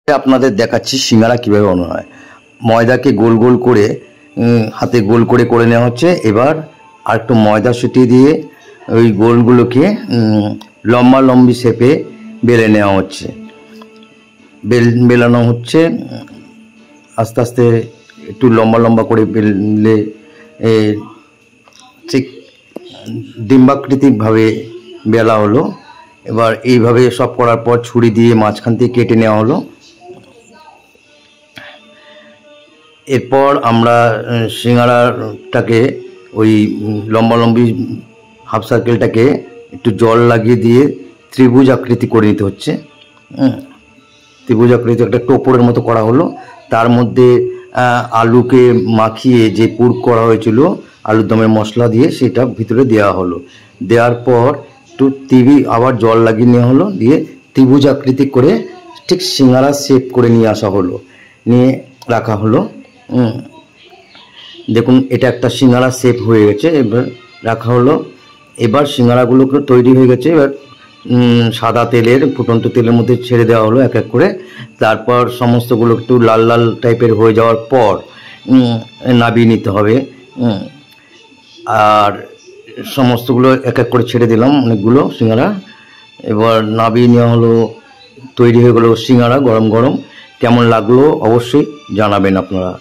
আপনাদের দেখাচ্ছি সিঙ্গারা কিভাবে বানানো হয়। ময়দাকে গোল গোল করে হাতে গোল করে করে নেওয়া হচ্ছে। এবার আর একটু ময়দা ছিটিয়ে দিয়ে ওই গোলগুলোকে লম্বা লম্বি শেপে বেলে নেওয়া হচ্ছে। বেলানো হচ্ছে আস্তে আস্তে, একটু লম্বা লম্বা করে বেললে ঠিক ডিম্বাকৃতিকভাবে বেলা হলো। এবার এইভাবে সব করার পর ছুরি দিয়ে মাঝখান থেকে কেটে নেওয়া হলো। এরপর আমরা সিঙ্গারাটাকে ওই লম্বালম্বি হাফ সার্কেলটাকে একটু জল লাগিয়ে দিয়ে ত্রিভুজ আকৃতি করে নিতে হচ্ছে। ত্রিভুজ আকৃতি একটা টোপরের মতো করা হলো। তার মধ্যে আলুকে মাখিয়ে যে পুর করা হয়েছিল আলুর দমের মশলা দিয়ে, সেটা ভিতরে দেওয়া হলো। দেওয়ার পর একটু আবার জল লাগিয়ে নেওয়া হলো, দিয়ে ত্রিভুজ আকৃতি করে ঠিক সিঙ্গারা শেপ করে নিয়ে আসা হলো, নিয়ে রাখা হলো। দেখুন, এটা একটা সিঙ্গারা শেপ হয়ে গেছে। এবার রাখা হলো। এবার সিঙ্গারাগুলোকে তৈরি হয়ে গেছে। এবার সাদা তেলের, ফুটন্ত তেলের মধ্যে ছেড়ে দেওয়া হলো এক এক করে। তারপর সমস্তগুলো একটু লাল লাল টাইপের হয়ে যাওয়ার পর নাবিয়ে নিতে হবে। আর সমস্তগুলো এক এক করে ছেড়ে দিলাম, অনেকগুলো সিঙ্গারা। এবার নাবিয়ে নেওয়া হলো, তৈরি হয়ে গেলো সিঙ্গারা গরম গরম। কেমন লাগলো অবশ্যই জানাবেন আপনারা।